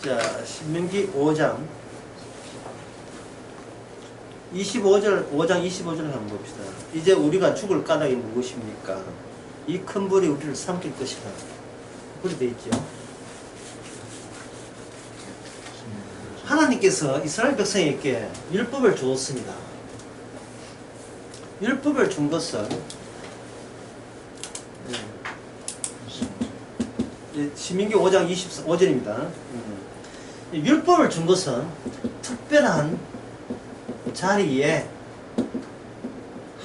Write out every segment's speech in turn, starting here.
자, 신명기 5장 25절, 5장 25절을 한번 봅시다. 이제 우리가 죽을 까닭이 무엇입니까? 이 큰 불이 우리를 삼킬 것이라. 불이 되어 있죠. 하나님께서 이스라엘 백성에게 율법을 주었습니다. 율법을 준 것은 신명기 5장 25절입니다. 율법을 준 것은 특별한 자리에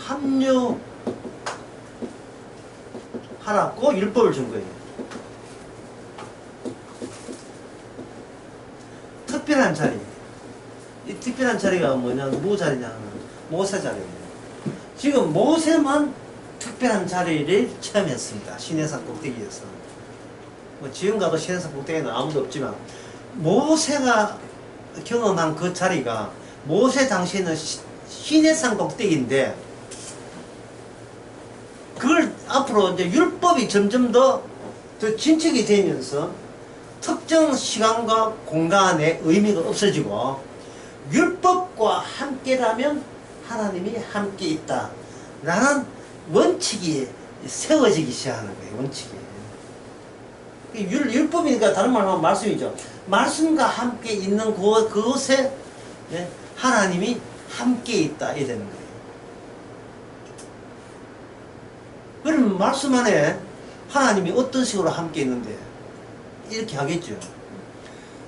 합류하라고 율법을 준 거예요. 특별한 자리. 이 특별한 자리가 뭐냐, 누구 자리냐, 모세 자리입니다. 지금 모세만 특별한 자리를 체험했습니다. 시내산 꼭대기에서. 뭐 지금 가도 시내산 꼭대기에는 아무도 없지만 모세가 경험한 그 자리가 모세 당시에는 시내산 꼭대기인데, 그걸 앞으로 이제 율법이 점점 더 진척이 되면서 특정 시간과 공간의 의미가 없어지고 율법과 함께라면 하나님이 함께 있다 라는 원칙이 세워지기 시작하는 거예요. 원칙이. 율법이니까 다른 말로 하면 말씀이죠. 말씀과 함께 있는 그곳에 하나님이 함께 있다 이래 되는 거예요. 그러면 말씀 안에 하나님이 어떤 식으로 함께 있는데 이렇게 하겠죠.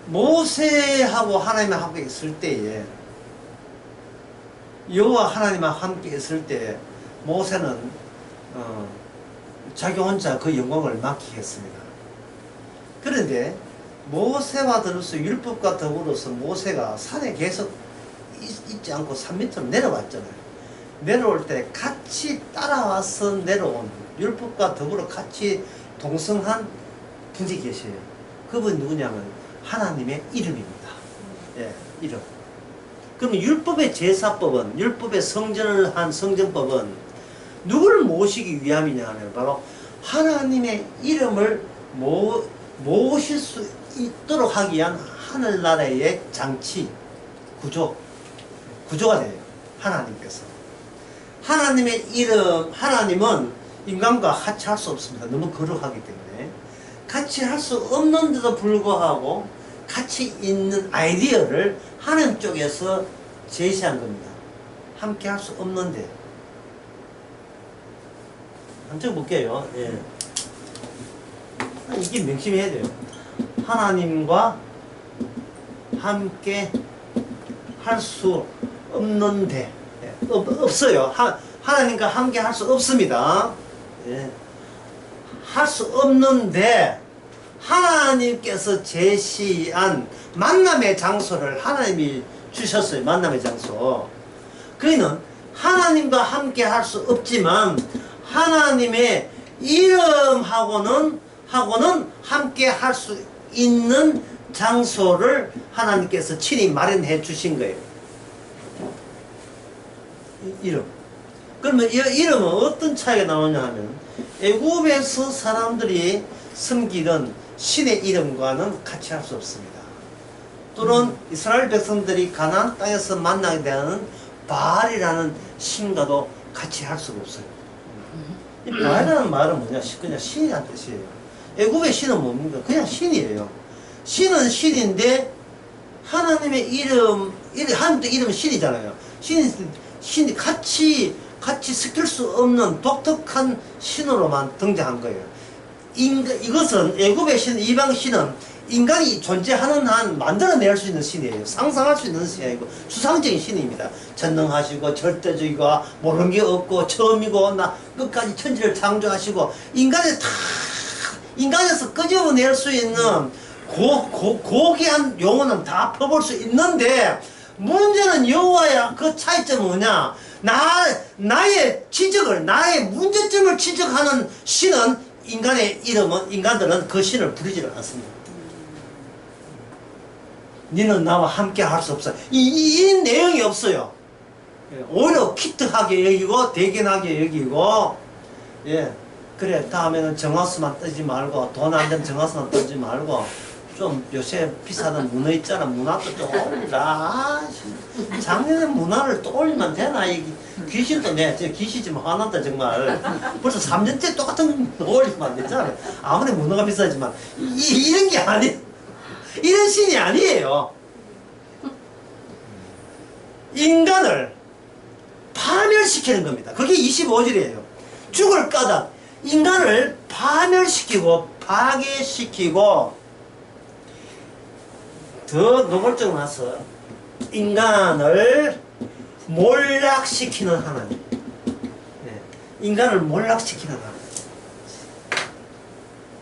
모세하고 하나님과 함께 있을 때에, 여호와 하나님과 함께 있을 때 모세는 자기 혼자 그 영광을 맡기겠습니다. 그런데 모세와 더불어서 율법과 더불어서 모세가 산에 계속 있지 않고 산 밑으로 내려왔잖아요. 내려올 때 같이 따라와서 내려온, 율법과 더불어 같이 동성한 분이 계셔요. 그분 누구냐면 하나님의 이름입니다. 예, 이름. 그러면 율법의 제사법은, 율법의 성전을 한 성전법은 누구를 모시기 위함이냐 하면 바로 하나님의 이름을 모실 수 있도록 하기 위한 하늘나라의 장치, 구조가 돼요. 하나님께서. 하나님의 이름, 하나님은 인간과 같이 할 수 없습니다. 너무 거룩하기 때문에. 같이 할 수 없는데도 불구하고 같이 있는 아이디어를 하나님 쪽에서 제시한 겁니다. 함께 할 수 없는데. 한번 볼게요. 예. 이게 명심해야 돼요. 하나님과 함께 할 수 없는데. 없어요. 하나님과 함께 할 수 없습니다. 예. 할 수 없는데 하나님께서 제시한 만남의 장소를 하나님이 주셨어요. 만남의 장소. 그는 하나님과 함께 할 수 없지만 하나님의 이름하고는 함께 할 수 있는 장소를 하나님께서 친히 마련해 주신 거예요. 이름. 그러면 이 이름은 어떤 차이가 나오냐 하면, 애굽에서 사람들이 섬기던 신의 이름과는 같이 할 수 없습니다. 또는 이스라엘 백성들이 가나안 땅에서 만나게 되는 바알이라는 신과도 같이 할 수가 없어요. 이 바알이라는 말은 뭐냐? 그냥 신이라는 뜻이에요. 애굽의 신은 뭡니까? 그냥 신이에요. 신은 신인데 하나님의 하나님도 이름은 신이잖아요. 신이 같이 섞일 수 없는 독특한 신으로만 등장한 거예요. 이것은 애굽의 신, 이방 신은 인간이 존재하는 한 만들어낼 수 있는 신이에요. 상상할 수 있는 신이 아니고 추상적인 신입니다. 전능하시고 절대적이고 모르는 게 없고 처음이고 나 끝까지 천지를 창조하시고 인간에서 끄집어낼 수 있는 고귀한 용어는 다 퍼볼 수 있는데, 문제는 여호와야 그 차이점은 뭐냐? 나의 문제점을 지적하는 신은 인간들은 그 신을 부리지를 않습니다. 너는 나와 함께 할 수 없어. 이 내용이 없어요. 오히려 키트하게 여기고 대견하게 여기고, 예. 그래, 다음에는 정화수만 뜨지 말고, 돈 안 되는 정화수만 뜨지 말고 좀 요새 비싸던 문어 있잖아. 문화도 좀 올리라. 작년에 문화를 또 올리면 되나? 이 귀신도 귀신 좀 화났다 정말. 벌써 3년째 똑같은 거 올리면 안 되잖아. 아무리 문어가 비싸지만 이런 게 아니, 이런 신이 아니에요. 인간을 파멸시키는 겁니다. 그게 25절이에요. 죽을 까닭 인간을 파멸시키고 파괴시키고 더 노골적으로 나서 인간을 몰락시키는 하나님. 네. 인간을 몰락시키는 하나님.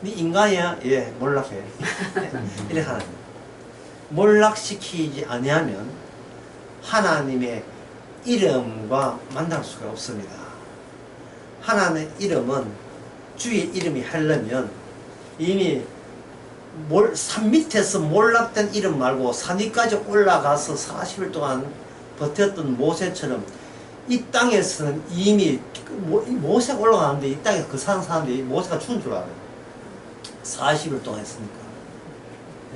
네 인간이야? 예, 몰락해. 이래 하나님. 몰락시키지 아니하면 하나님의 이름과 만날 수가 없습니다. 하나님의 이름은 주의 이름이 하려면 이미 산 밑에서 몰락된 이름 말고 산 위까지 올라가서 40일 동안 버텼던 모세처럼 이 땅에서는 이미 모세가 올라가는데 이 땅에 그 사는 사람들이 모세가 죽은 줄 알아요. 40일 동안 했으니까.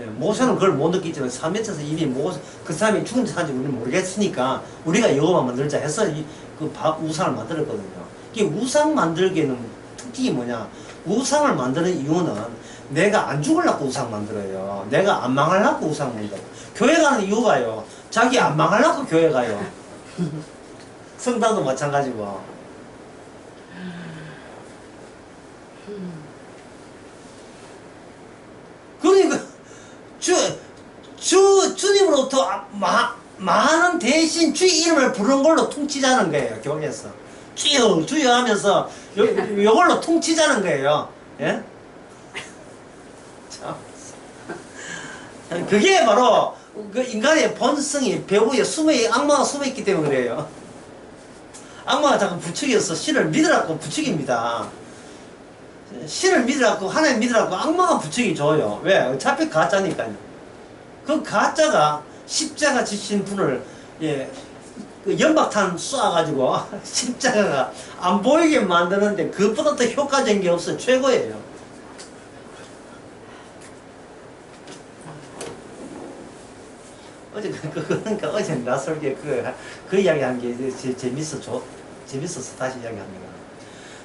예, 모세는 그걸 못 느끼지만 산 밑에서 이미 그 사람이 죽은지 사는지 우리는 모르겠으니까 우리가 여호와 만들자 해서 그 우상을 만들었거든요. 이게 우상 만들기에는 특징이 뭐냐? 우상을 만드는 이유는 내가 안 죽으려고 우상 만들어요. 내가 안 망하려고 우상 만들어요. 교회 가는 이유가요. 자기 안 망하려고 교회 가요. 성당도 마찬가지고. 그러니까 주님으로부터 많은 대신 주의 이름을 부른 걸로 퉁치자는 거예요. 교회에서. 주여 하면서 요걸로 퉁치자는 거예요. 예? 참. 그게 바로 그 인간의 본성이 배후에 악마가 숨어있기 때문에 그래요. 악마가 자꾸 부추겨서 신을 믿으라고 부추깁니다. 신을 믿으라고 하나님 믿으라고 악마가 부추기 줘요. 왜? 어차피 가짜니까요. 그 가짜가 십자가 지신 분을 그 연막탄 쏴가지고 십자가가 안 보이게 만드는데 그것보다 더 효과적인 게 없어요. 최고예요. 그러니까 어제 나설게 그 이야기 한 게 재밌어서 다시 이야기합니다.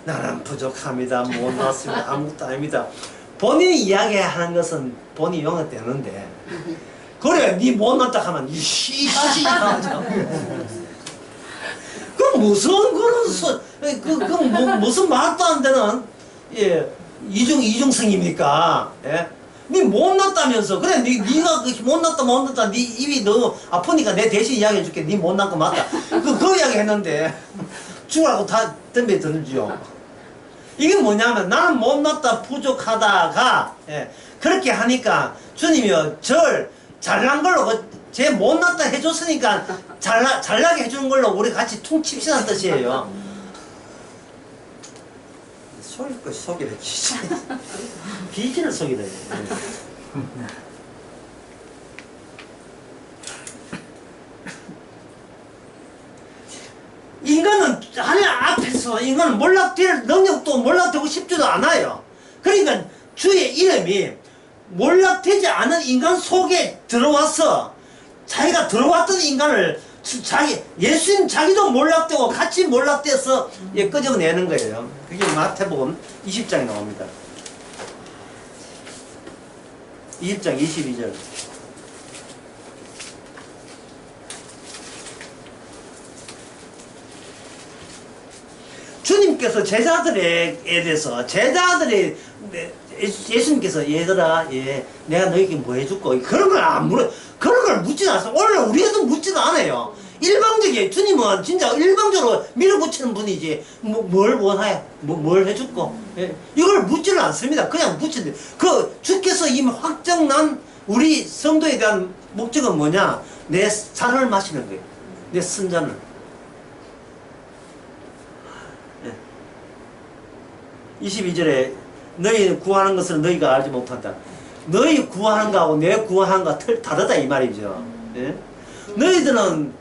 나는 부족합니다. 못 나왔습니다. 아무것도 아닙니다. 본인이 이야기하는 것은 본인이 용어되는데 그래 니 못 났다 하면 이씨 그 무슨 무슨 말도 안 되는 이중성입니까? 예? 니 못 났다면서 그래 니가 못 났다 니 입이 너무 아프니까 내 대신 이야기해 줄게. 니 못 났고 맞다 그 이야기 했는데 죽으라고 다 덤벼 들죠. 이게 뭐냐면 나는 못 났다 부족하다가 그렇게 하니까 주님이요 잘난 걸로 쟤 못 났다 해줬으니까 잘나게 해주는 걸로 우리 같이 퉁칩시다는 뜻이에요. 속일 것이 속이래. 귀신을 속이래. 인간은 하나님 앞에서 인간은 몰락될 능력도 몰락되고 싶지도 않아요. 그러니까 주의 이름이 몰락되지 않은 인간 속에 들어와서 자기가 들어왔던 인간을 예수님 자기도 몰락되고 같이 몰락돼서 끄집어내는 거예요. 그게 마태복음 20장에 나옵니다. 20장 22절. 주님께서 제자들에 대해서 예수님께서 얘들아 내가 너에게 뭐 해줄까 그런 걸 안 물어. 그런 걸 묻지는 않았어. 오늘 우리도 묻지도 않아요. 일방적이에요. 주님은 진짜 일방적으로 밀어붙이는 분이지 뭘 원하여 뭘 해줄까 이걸 묻지는 않습니다. 그냥 묻히는데 그 주께서 이미 확정난 우리 성도에 대한 목적은 뭐냐? 내 잔을 마시는 거예요. 내 쓴잔을. 네. 22절에 너희 구하는 것을 너희가 알지 못한다. 너희 구하는 거하고 내 구하는 거가 다르다 이 말이죠. 예? 너희들은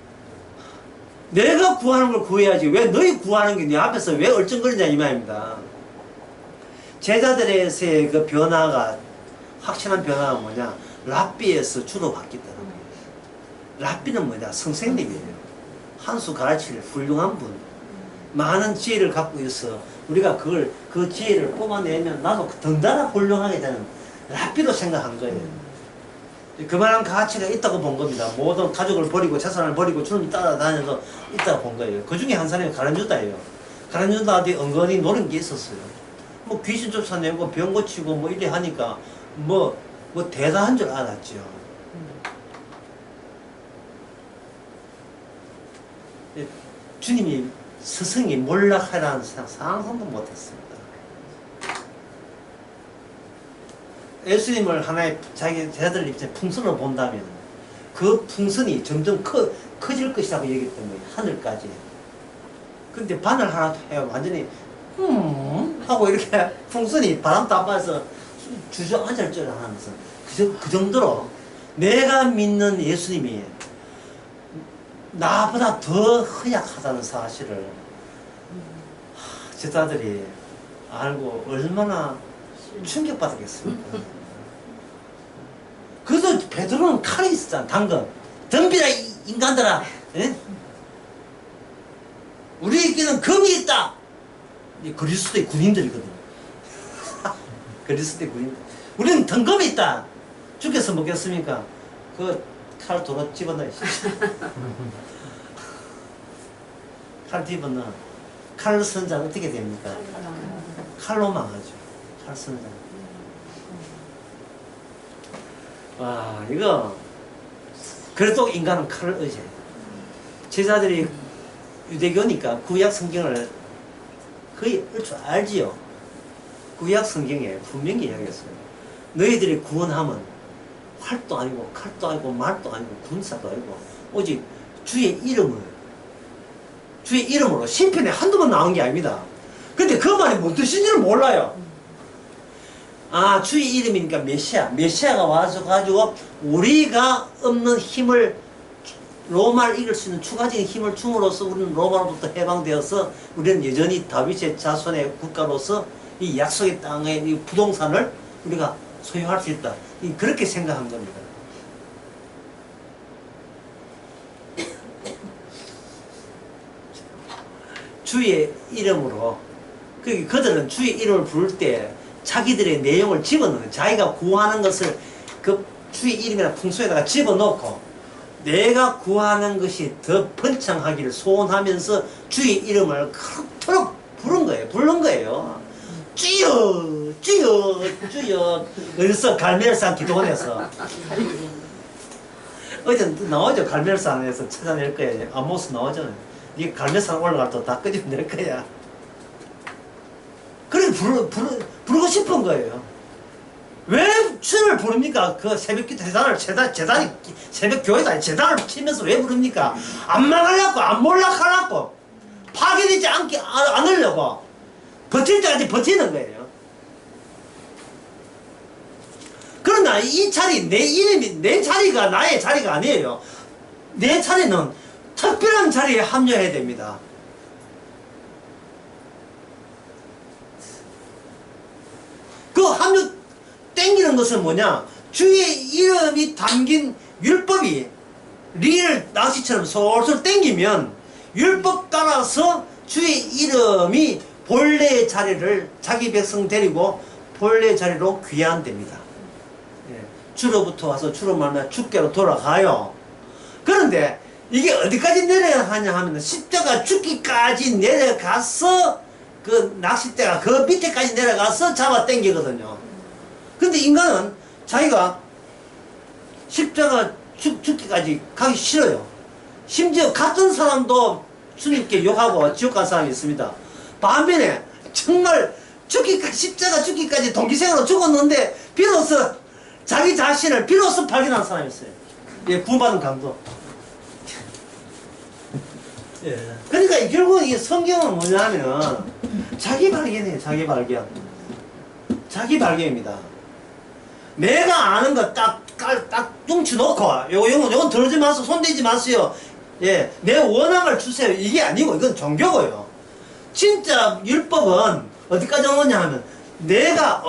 내가 구하는 걸 구해야지 왜 너희 구하는 게 네 앞에서 왜 얼쩡거리냐 이 말입니다. 제자들에서의 그 변화가 확실한 변화가 뭐냐? 랍비에서 주로 바뀌었다는 거예요. 랍비는 뭐냐? 선생님이에요. 한 수 가르칠 훌륭한 분. 많은 지혜를 갖고 있어. 우리가 그 지혜를 뽑아내면 나도 덩달아 훌륭하게 되는 랍비로 생각한 거예요. 그만한 가치가 있다고 본 겁니다. 모든 가족을 버리고 재산을 버리고 주님이 따라다녀서 있다고 본 거예요. 그 중에 한 사람이 가룟유다예요. 가룟유다한테 은근히 노린 게 있었어요. 뭐 귀신 쫓아내고 병 고치고 뭐 이래 하니까 뭐 대단한 줄 알았죠. 주님이 스승이 몰락하라는 상상도 못했습니다. 예수님을 하나의 자기 제자들 입장에 풍선으로 본다면 그 풍선이 점점 커질 것이라고 얘기했던 거예요. 하늘까지. 근데 바늘 하나 해요. 완전히 하고 이렇게 풍선이 바람 타빠서 주저앉을 줄 알았어. 그 정도로 내가 믿는 예수님이 나보다 더 허약하다는 사실을 제자들이 알고 얼마나 충격받았겠습니까? 그래서 베드로는 칼이 있었잖아. 당근 덤비라 인간들아. 에? 우리에게는 검이 있다. 그리스도의 군인들이거든. 그리스도의 군인. 우리는 덩검이 있다. 주께서 먹겠습니까? 그 칼 도로 집어넣어. 칼 집어넣어. 칼로 선장 어떻게 됩니까? 칼로 망하죠. 칼 선장. 와, 이거. 그래도 인간은 칼을 의지해. 제자들이 유대교니까 구약 성경을 거의 얼추 알지요. 구약 성경에 분명히 이야기했어요. 너희들이 구원함은 활도 아니고 칼도 아니고 말도 아니고 군사도 아니고 오직 주의 이름으로 신편에 한두 번 나온 게 아닙니다. 근데 그 말이 뭔 뜻인지는 몰라요. 아, 주의 이름이니까 메시아가 와서 가지고 우리가 없는 힘을 로마를 이길 수 있는 추가적인 힘을 줌으로써 우리는 로마로부터 해방되어서 우리는 여전히 다윗의 자손의 국가로서 이 약속의 땅의 이 부동산을 우리가 소유할 수 있다. 그렇게 생각한 겁니다. 주의 이름으로 그들은 주의 이름을 부를 때 자기들의 내용을 집어넣는, 자기가 구하는 것을 그 주의 이름이나 풍소에다가 집어넣고 내가 구하는 것이 더 번창하기를 소원하면서 주의 이름을 그토록 부른 거예요. 주여 주여 주여. 어디서 갈멜산 기도원에서 어제 나오죠. 갈멜산에서 찾아낼 거예요. 아모스 나오잖아요. 이 갈멜산 올라갈 때 다 끄집어낼 거야. 그래 부르고 싶은 거예요. 왜 주를 부릅니까? 그 새벽기도 재단이 새벽 교회다 재단을 치면서 왜 부릅니까? 안 망하려고, 안 몰락하려고, 파괴되지 않으려고 버틸 때까지 버티는 거예요. 그러나 이 자리, 내 자리가 나의 자리가 아니에요. 내 자리는 특별한 자리에 합류해야 됩니다. 그 합류 땡기는 것은 뭐냐? 주의 이름이 담긴 율법이 리을 낚시처럼 솔솔 땡기면 율법 따라서 주의 이름이 본래의 자리를 자기 백성 데리고 본래의 자리로 귀환됩니다. 주로부터 와서 주로 말하면 주께로 돌아가요. 그런데 이게 어디까지 내려가냐 하면 십자가 죽기까지 내려가서 그 낚싯대가 그 밑에까지 내려가서 잡아 당기거든요. 근데 인간은 자기가 십자가 죽기까지 가기 싫어요. 심지어 같은 사람도 주님께 욕하고 지옥 간 사람이 있습니다. 반면에 정말 십자가 죽기까지 동기생으로 죽었는데 비로소 자기 자신을 비로소 발견한 사람이 있어요. 예, 구원받은 강도. 예. 그러니까 결국은 이 성경은 뭐냐면 자기 발견이에요. 자기 발견입니다. 내가 아는 거 딱 뚱치놓고 요건 들지 마세요. 손대지 마세요. 예, 내 원함을 주세요. 이게 아니고 이건 종교고요. 진짜 율법은 어디까지 오느냐 하면 내가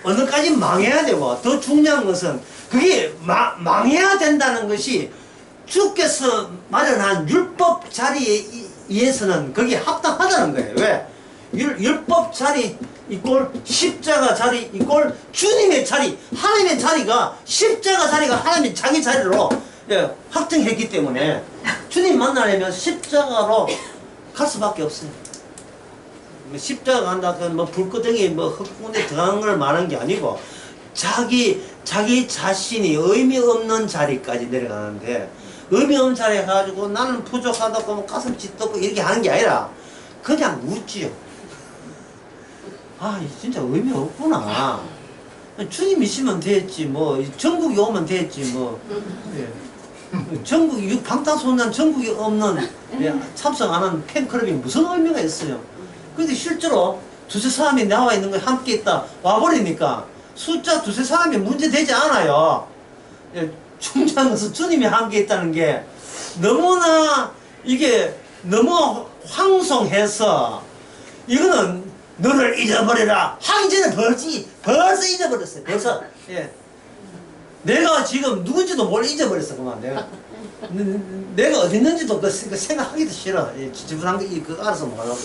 어느까지 망해야 되고, 더 중요한 것은 그게 망해야 된다는 것이 주께서 마련한 율법 자리에 의해서는 그게 합당하다는 거예요. 왜? 율법 자리 이꼴 십자가 자리 이꼴 주님의 자리, 하나님의 자리가 십자가 자리가 하나님의 자기 자리로 확정했기 때문에 주님 만나려면 십자가로 갈 수밖에 없어요. 십자가 간다고 뭐 불구덩이 뭐 흙군에 들어가는 걸 말하는 게 아니고 자기 자신이 의미 없는 자리까지 내려가는데, 의미 없는 자리에 가지고 나는 부족하다고 하면 가슴 찢고 이렇게 하는 게 아니라 그냥 묻지요. 아, 진짜 의미 없구나. 주님 있으면 됐지 뭐, 전국이 오면 됐지 뭐. 예. 전국 방탄소년단 전국이 없는 참석 안 하는 팬클럽이 무슨 의미가 있어요. 근데 실제로 두세 사람이 나와 있는 거 함께 있다 와버리니까 숫자 두세 사람이 문제되지 않아요. 예, 중요한 것은 주님이 함께 있다는 게 너무나 이게 너무 황송해서, 이거는 너를 잊어버리라 하기 전에 벌써 잊어버렸어요. 벌써. 예. 내가 지금 누군지도 몰라 잊어버렸어. 그만 내가 어디 있는지도 그 생각하기도 싫어. 지분한 게 그거 알아서 뭐 하려고.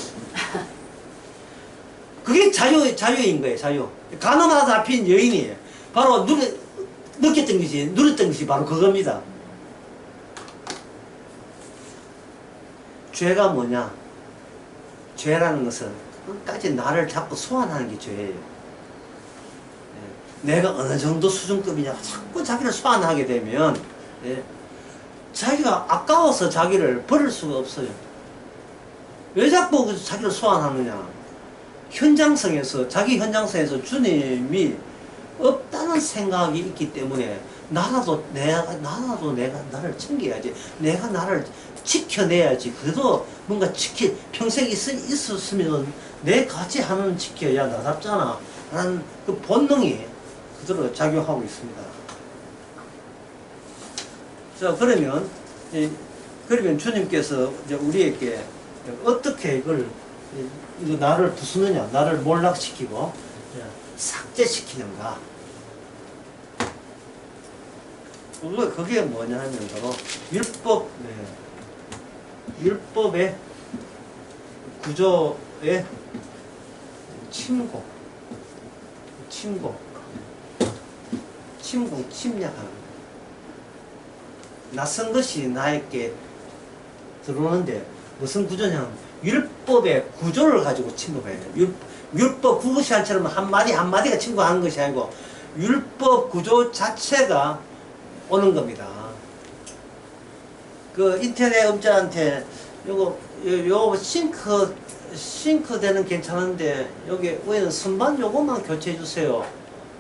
그게 자유인 거예요. 자유. 가늠하다 잡힌 여인이 바로 느꼈던 것이, 누렸던 것이 바로 그겁니다. 죄가 뭐냐? 죄라는 것은 끝까지 나를 자꾸 소환하는 게 죄예요. 내가 어느 정도 수준급이냐 자꾸 자기를 소환하게 되면 자기가 아까워서 자기를 버릴 수가 없어요. 왜 자꾸 자기를 소환하느냐? 자기 현장성에서 주님이 없다는 생각이 있기 때문에 나라도 내가 나를 챙겨야지, 내가 나를 지켜내야지, 그래도 뭔가 평생 있었으면 내 같이 하는 지켜야 나답잖아 라는 그 본능이 그대로 작용하고 있습니다. 자, 그러면 주님께서 이제 우리에게 어떻게 이거 나를 부수느냐, 나를 몰락시키고 삭제시키는가. 그게 뭐냐 하면 바로 율법의 구조의 침공하는 침략하는 낯선 것이 나에게 들어오는데 무슨 구조냐? 율법의 구조를 가지고 침공해야 돼요. 율법 구구시한처럼 한마디 한마디가 침공하는 것이 아니고 율법 구조 자체가 오는 겁니다. 그 인터넷 업자한테 요거 싱크대는 괜찮은데 여기 위에는 선반 요것만 교체해 주세요,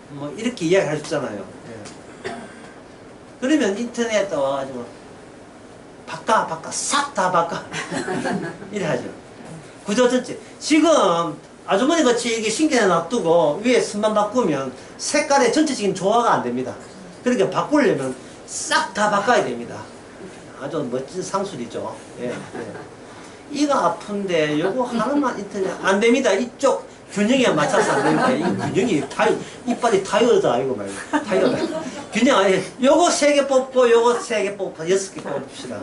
뭐 이렇게 이야기 하셨잖아요. 예. 그러면 인터넷에 와가지고 바꿔 싹 다 바꿔 이래 하죠. 구조 전체. 지금 아주머니 같이 이게 싱크대 놔두고 위에 선반 바꾸면 색깔의 전체적인 조화가 안 됩니다. 그러니까 바꾸려면 싹 다 바꿔야 됩니다. 아주 멋진 상술이죠. 예, 예. 이가 아픈데 요거 하나만 인터넷 안 됩니다. 이쪽 균형에 맞춰서 안 됩니다. 이 균형이 이빨이 타이어다 이거 말고 타이어다. 균형 아니. 요거 3개 뽑고 요거 3개 뽑고 6개 뽑읍시다.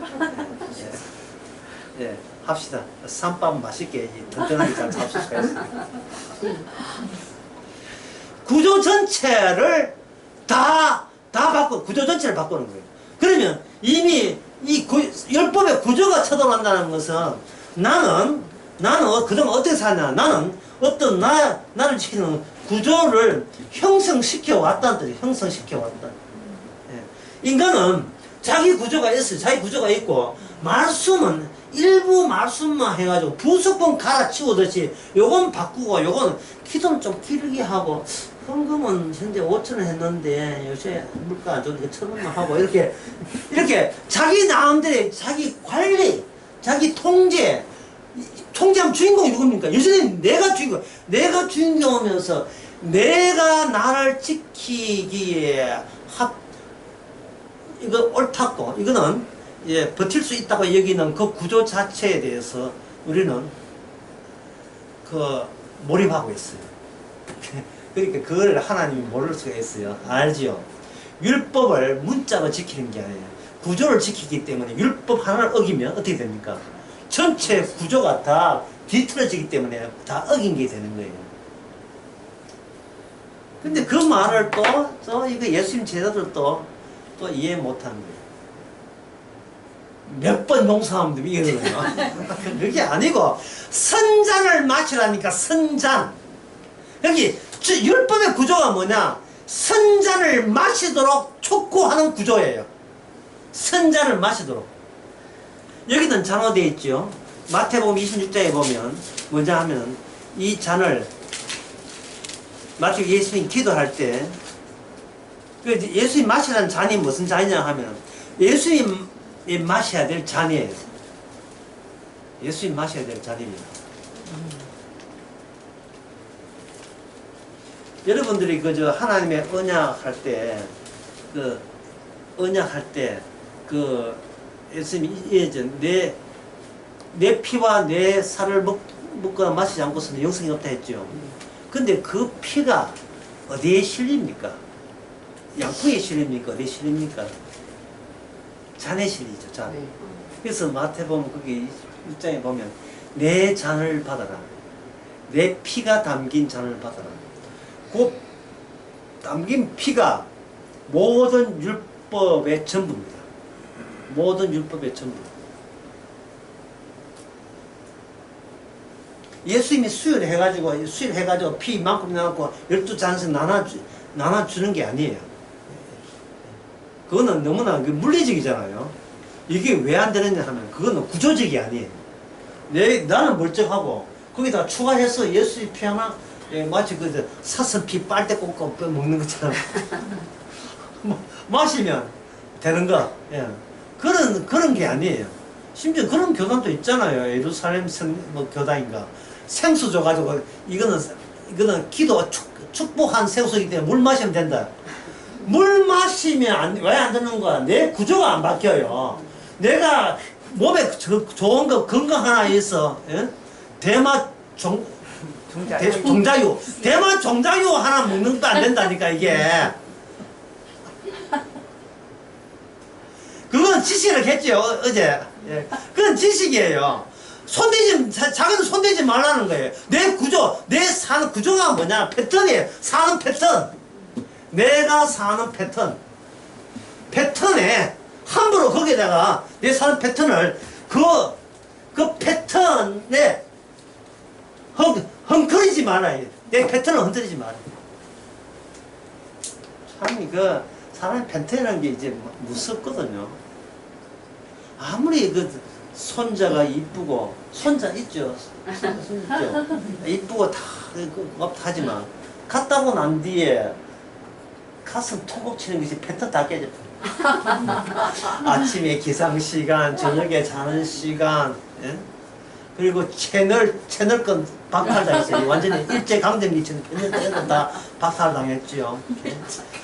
예, 예, 합시다. 쌈밥 맛있게 든든하게 잘 잡수 수가 있습니다. 구조 전체를 다 바꿔, 구조 전체를 바꾸는 거예요. 그러면 이미 율법의 구조가 처돌한다는 것은 나는 그동안 어떻게 사냐? 나는 어떤 나를 지키는 구조를 형성시켜 왔다는 뜻이에요. 형성시켜 왔다. 예. 인간은 자기 구조가 있어요. 자기 구조가 있고, 말씀은 일부 말씀만 해가지고 부수건 갈아치우듯이 요건 바꾸고, 요건 기도는 좀 길게 하고, 헌금은 현재 5,000원 했는데 요새 물가 안 좋으니까 1,000원만 하고, 이렇게 자기 나름대로 자기 관리, 자기 통제하면 주인공이 누굽니까? 여전히 내가 주인공이면서 내가 나를 지키기에 이거 옳다고, 이거는 버틸 수 있다고 여기는 그 구조 자체에 대해서 우리는 몰입하고 있어요. 그러니까 그걸 하나님이 모를 수가 있어요. 알지요? 율법을 문자로 지키는 게 아니에요. 구조를 지키기 때문에 율법 하나를 어기면 어떻게 됩니까? 전체 구조가 다 뒤틀어지기 때문에 다 어긴 게 되는 거예요. 근데 그 말을 또 이거 예수님 제자들도 또 이해 못하는 거예요. 몇 번 농사하면 이거거든요. 그게 아니고 선잔을 마시라니까 선잔. 여기 율법의 구조가 뭐냐? 선잔을 마시도록 촉구하는 구조예요. 선잔을 마시도록. 여기는 잔으로 되어 있죠. 마태복음 26장에 보면 뭐냐 하면 이 잔을 마치 예수님 기도할 때 예수님 마시라는 잔이 무슨 잔이냐 하면 예수님이 마셔야 될 잔이에요. 예수님 마셔야 될 잔입니다. 여러분들이 그저 하나님의 언약할 때 언약할 때 예수님이 내 피와 내 살을 먹거나 마시지 않고서는 영생이 없다 했죠. 근데 그 피가 어디에 실립니까? 양푼에 실립니까? 어디에 실립니까? 잔에 실리죠, 잔. 그래서 마태복음 거기 1장에 보면 내 잔을 받아라. 내 피가 담긴 잔을 받아라. 그 담긴 피가 모든 율법의 전부입니다. 모든 율법의 전부. 예수님이 수혈해가지고 피 이만큼 나갖고 12잔씩 나눠주는 게 아니에요. 그거는 너무나 물리적이잖아요. 이게 왜 안 되느냐 하면 그거는 구조적이 아니에요. 나는 멀쩡하고 거기다 추가해서 예수의 피 하나 마치 사슴 피 빨대 꽂고 먹는 것처럼 마시면 되는 거. 예. 그런 게 아니에요. 심지어 그런 교단도 있잖아요. 예루살렘 교단인가. 생수 줘가지고 이거는 기도 축복한 생수이기 때문에 물 마시면 된다. 물 마시면 왜 안 되는 거야? 내 구조가 안 바뀌어요. 내가 몸에 좋은 거 건강 하나 있어. 예? 대마 종자유. 대마 종자유 하나 먹는 것도 안 된다니까 이게. 그건 지식을 했죠 어제. 예. 그건 지식이에요. 자기는 손대지 말라는 거예요. 내 구조, 내 사는 구조가 뭐냐? 패턴이에요. 사는 패턴. 내가 사는 패턴. 패턴에, 함부로 거기에다가 내 사는 패턴을, 그 패턴에 헝클이지 말아요. 내 패턴을 헝클이지 말아요. 참, 사람의 패턴이라는 게 이제 무섭거든요. 아무리 손자가 이쁘고, 손자 있죠? 손 있죠? 이쁘고 하지만, 갔다고 난 뒤에 가슴 톡 치는 것이 패턴 다 깨져. 아침에 기상시간, 저녁에 자는 시간, 예? 그리고 채널권 박탈당했어요. 완전히 일제강점기 채널권 다 박탈당했죠. 예?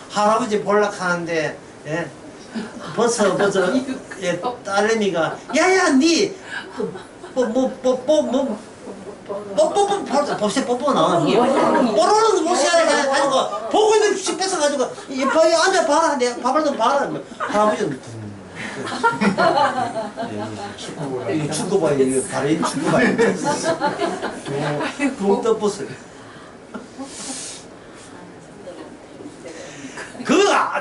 할아버지 볼락하는데, 예? 벌써 예, 딸내미가 야야 니 뽀뽀 나와. 뽀로로는 못시야 가지고 보고 있는 집 뺏어가지고 여기 앉아봐라. 내가 밥을 좀 봐라. 할아버지는 축구 봐요. 다리 축구 봐요. 붕 떠보세요.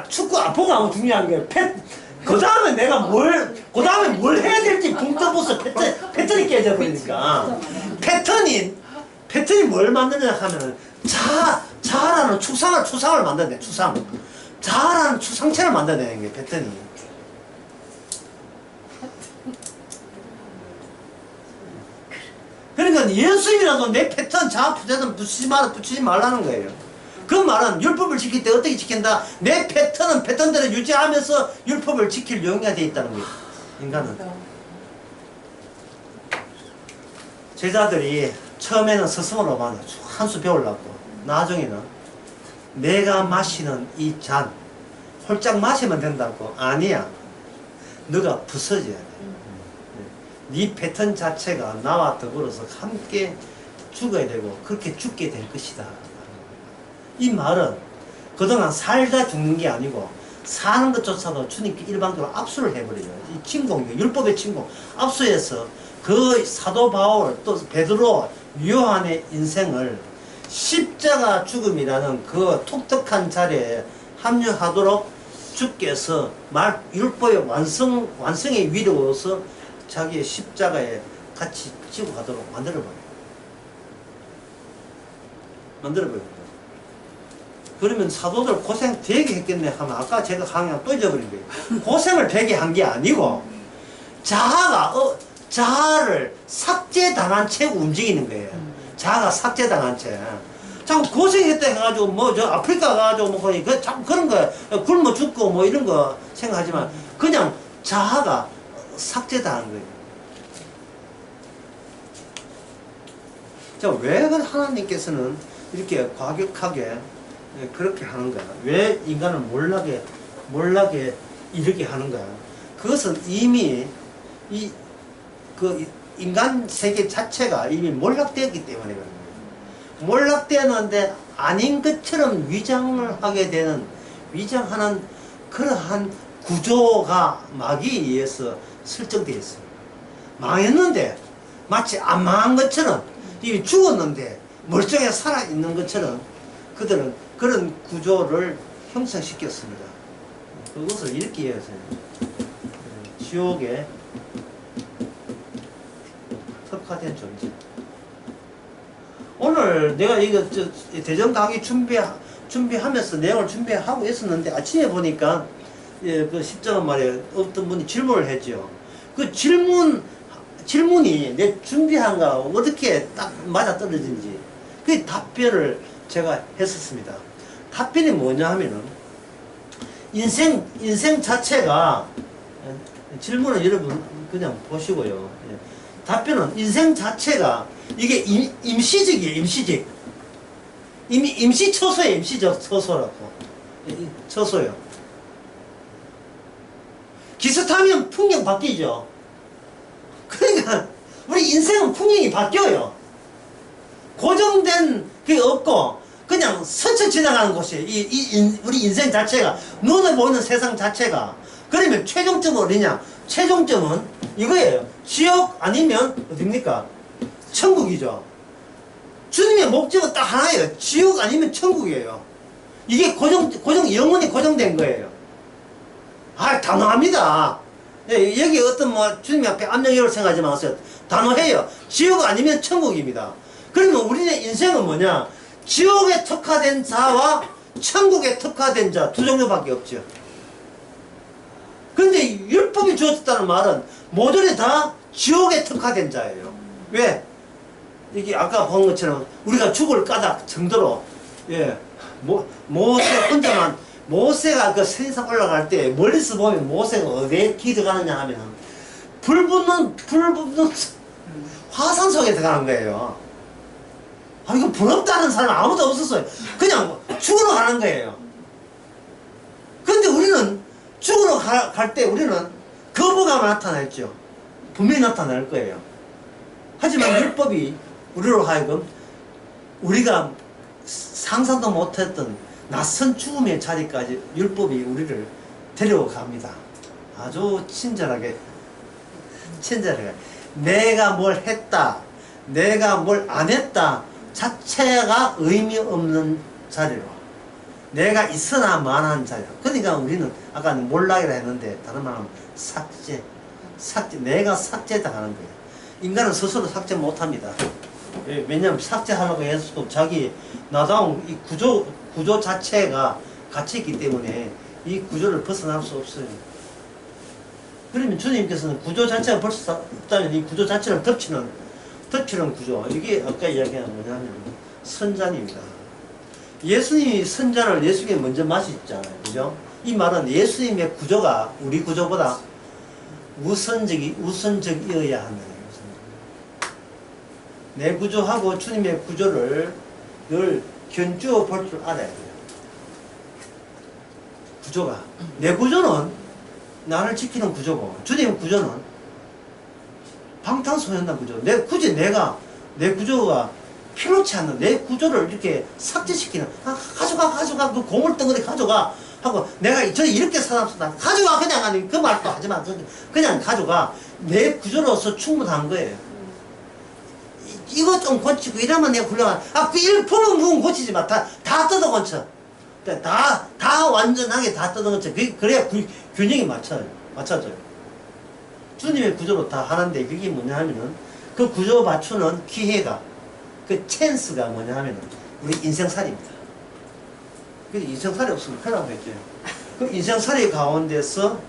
축구 보고 하면 중요한 게 그 다음에 그 다음에 뭘 해야 될지 붕 떠보세요. 패턴이 깨져버리니까. 패턴이 뭘 만드냐 하면은 자아라는 추상을 만들어내. 자아라는 추상체를 만들어내는 게 패턴이. 그러니까 예수님이라도 내 패턴 자아 부재는 붙이지 말라는 거예요. 그 말은 율법을 지킬 때 어떻게 지킨다? 내 패턴은 패턴대로 유지하면서 율법을 지킬 용의가 되어 있다는 거예요. 인간은. 제자들이 처음에는 스승으로만 한 수 배우려고, 나중에는 내가 마시는 이 잔 홀짝 마시면 된다고. 아니야. 너가 부서져야 돼. 네 패턴 자체가 나와 더불어서 함께 죽어야 되고 그렇게 죽게 될 것이다. 이 말은 그동안 살다 죽는 게 아니고 사는 것조차도 주님께 일방적으로 압수를 해버려요. 이 침공, 율법의 침공, 압수해서 그 사도 바울 또 베드로, 요한의 인생을 십자가 죽음이라는 그 독특한 자리에 합류하도록 주께서 율법의 완성의 위로서 자기의 십자가에 같이 지고 가도록 만들어버려요. 그러면 사도들 고생 되게 했겠네 하면 아까 제가 강의 또 잊어버린 거예요. 고생을 되게 한 게 아니고 자아를 삭제당한 채 움직이는 거예요. 자아가 삭제당한 채. 참 고생했다 해가지고 뭐 저 아프리카 가가지고 뭐 참 그런 거 굶어 죽고 뭐 이런 거 생각하지만 그냥 자아가 삭제당한 거예요. 자, 왜 하나님께서는 이렇게 과격하게 그렇게 하는 거야? 왜 인간을 몰락에 이르게 하는 거야? 그것은 이미 그 인간 세계 자체가 이미 몰락되었기 때문에 그런 거예요. 몰락되었는데 아닌 것처럼 위장하는 그러한 구조가 마귀에 의해서 설정되어 있습니다. 망했는데 마치 안 망한 것처럼 이미 죽었는데 멀쩡해 살아있는 것처럼 그들은 그런 구조를 형성시켰습니다. 그것을 이렇게 이해하세요. 지옥에 특화된 존재. 오늘 내가 이거 대전 강의 준비하면서 내용을 준비하고 있었는데 아침에 보니까 그 십자가 말에 어떤 분이 질문을 했죠. 그 질문이 내 준비한 거하고 어떻게 딱 맞아 떨어진지 그 답변을 제가 했었습니다. 답변이 뭐냐 하면은 인생 자체가 질문은 여러분 그냥 보시고요. 답변은 인생 자체가 이게 임시직이에요. 임시처소예요. 임시처소라고. 처소요. 기습하면 풍경 바뀌죠. 그러니까 우리 인생은 풍경이 바뀌어요. 고정된 게 없고 그냥 스쳐 지나가는 곳이에요. 우리 인생 자체가 눈에 보이는 세상 자체가. 그러면 최종점은 어디냐? 최종점은 이거예요. 지옥 아니면 어딥니까? 천국이죠. 주님의 목적은 딱 하나예요. 지옥 아니면 천국이에요. 이게 영원히 고정된 거예요. 단호합니다. 여기 어떤 주님 앞에 압력이라고 생각하지 마세요. 단호해요. 지옥 아니면 천국입니다. 그러면 우리의 인생은 뭐냐? 지옥에 특화된 자와 천국에 특화된 자 두 종류밖에 없죠. 그런데 율법이 주어졌다는 말은 모조리 다 지옥에 특화된 자예요. 왜? 이게 아까 본 것처럼 우리가 죽을 까닭 정도로 모세 혼자만 모세가 그 세상 올라갈 때 멀리서 보면 모세가 어디에 들어가느냐 하면 불 붙는 화산 속에 들어가는 거예요. 이거 부럽다는 사람 아무도 없었어요. 그냥 죽으러 가는 거예요. 근데 우리는 죽으러 갈 때 우리는 거부감이 나타났죠. 분명히 나타날 거예요. 하지만 율법이 우리로 하여금 우리가 상상도 못했던 낯선 죽음의 자리까지 율법이 우리를 데려갑니다. 아주 친절하게 내가 뭘 했다 내가 뭘 안 했다 자체가 의미 없는 자리로 내가 있으나 마나한 자리로. 그러니까 우리는 아까 몰락이라 했는데 다른 말하면 삭제 내가 삭제당하는 거예요. 인간은 스스로 삭제 못합니다. 왜냐하면 삭제하려고 해서 자기 나다운 이 구조 자체가 갇혀있기 때문에 이 구조를 벗어날 수 없어요. 그러면 주님께서는 구조 자체가 벌써 없다면 이 구조 자체를 덮치는 구조. 이게 아까 이야기한 뭐냐면 선잔입니다. 예수님이 선잔을 예수님이 먼저 마셨잖아요. 그죠? 이 말은 예수님의 구조가 우리 구조보다 우선적이어야 한다는 거예요. 내 구조하고 주님의 구조를 늘 견주어 볼 줄 알아야 돼요. 구조가. 내 구조는 나를 지키는 구조고, 주님의 구조는 방탄소년단 구조. 내 구조가 필요치 않는 내 구조를 이렇게 삭제시키는, 가져가 그 고물덩어리 가져가 하고, 내가 저 이렇게 살았다 가져가 그냥. 아니 그 말도 하지마. 그냥 가져가. 내 구조로서 충분한 거예요. 이거 좀 고치고 이러면 내가 훌륭한. 그 부분 고치지 마. 다 뜯어 고쳐. 다 완전하게 다 뜯어 고쳐. 그래야 균형이 맞춰져요. 주님의 구조로 다 하는데, 그게 뭐냐 하면은, 그 구조 맞추는 기회가, 그 찬스가 뭐냐 하면은, 우리 인생살이입니다. 근데 인생살이 없으면 큰일 나겠죠. 그 인생살이 가운데서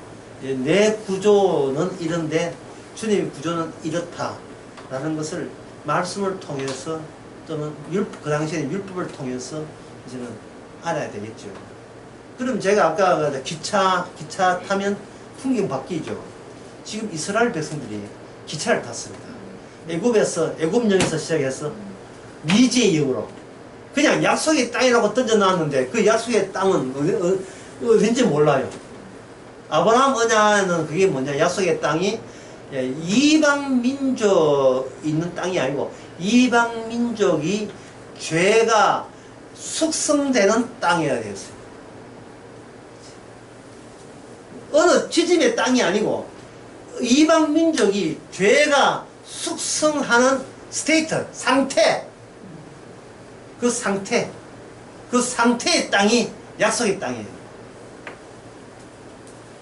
내 구조는 이런데 주님의 구조는 이렇다라는 것을 말씀을 통해서, 또는 그 당시에는 율법을 통해서 이제는 알아야 되겠죠. 그럼 제가 아까 기차 타면 풍경 바뀌죠. 지금 이스라엘 백성들이 기차를 탔습니다. 애굽령에서 시작해서 미지의 영으로 그냥 약속의 땅이라고 던져놨는데, 그 약속의 땅은 어딘지 몰라요. 아브라함 언약은 그게 뭐냐, 약속의 땅이 이방 민족 있는 땅이 아니고 이방 민족이 죄가 숙성되는 땅이어야 되겠어요. 어느 지짐의 땅이 아니고 이방 민족이 죄가 숙성하는 스테이트, 상태, 그 상태의 땅이 약속의 땅이에요.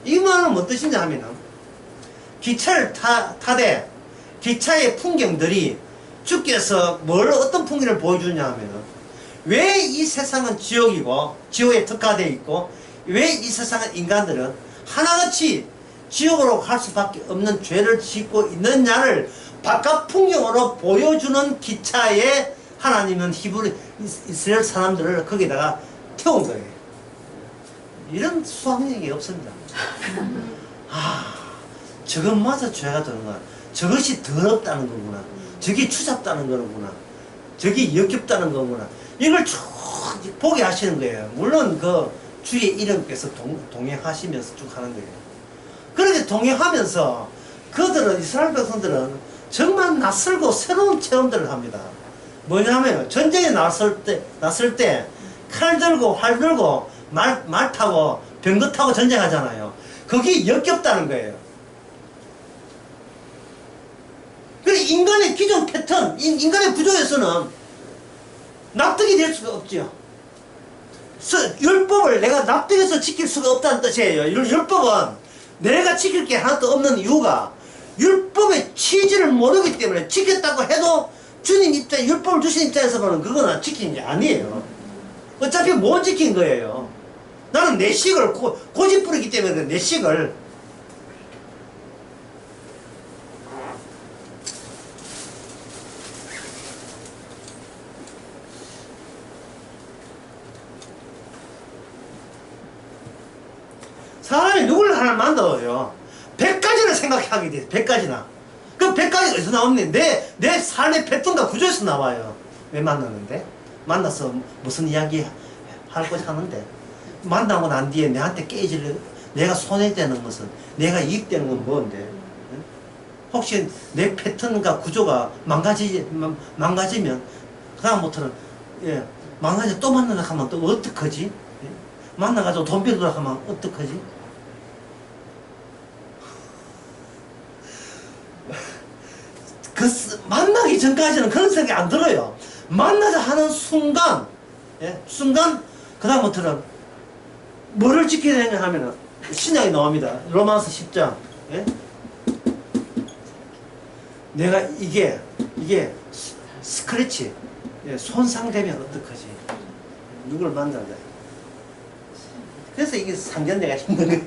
이 말은 뭐 뜻이냐 하면은, 기차를 타되 기차의 풍경들이 주께서 어떤 풍경을 보여주냐 하면은, 왜 이 세상은 지옥에 특화되어 있고, 왜 이 세상은 인간들은 하나같이 지옥으로 갈 수밖에 없는 죄를 짓고 있느냐를 바깥 풍경으로 보여주는 기차에 하나님은 이스라엘 사람들을 거기다가 태운 거예요. 이런 수학력이 없습니다. 저것마저 죄가 되는구나. 저것이 더럽다는 거구나. 저게 추잡다는 거구나. 저게 역겹다는 거구나. 이걸 쭉 보게 하시는 거예요. 물론 그 주의 이름께서 동행하시면서 쭉 하는 거예요. 그렇게 동행하면서 이스라엘 백성들은 정말 낯설고 새로운 체험들을 합니다. 뭐냐면, 전쟁에 나섰을 때 칼 들고 활 들고 말 타고 병거 타고 전쟁하잖아요. 그게 역겹다는 거예요. 그래서 인간의 기존 패턴, 인간의 구조에서는 납득이 될 수가 없죠. 율법을 내가 납득해서 지킬 수가 없다는 뜻이에요. 율법은 내가 지킬 게 하나도 없는 이유가, 율법의 취지를 모르기 때문에, 지켰다고 해도 주님 율법을 주신 입장에서 보면 그거는 지킨 게 아니에요. 어차피 못 지킨 거예요. 나는 내 식을 고집 부리기 때문에 내 식을. 사람이 누구를 하나 만나요. 100가지를 생각하게 돼. 100가지나. 그 100가지가 어디서 나오는데, 내 삶의 패턴과 구조에서 나와요. 왜 만나는데? 만나서 무슨 이야기 할 것이 하는데, 만나고 난 뒤에 내한테 내가 손해되는 것은, 내가 이익되는 건 뭔데? 혹시 내 패턴과 구조가 망가지면, 그다음부터는, 망가져 또 만나려고 하면 또 어떡하지? 만나가지고 돈 빌리려고 하면 어떡하지? 만나기 전까지는 그런 생각이 안 들어요. 만나자 하는 순간, 그 다음부터는 뭐를 지켜야 되냐 하면은, 신약이 나옵니다. 로마서 10장. 내가 이게 스크래치, 손상되면 어떡하지? 누구를 만나자. 그래서 이게 상견례가 힘든 거예요.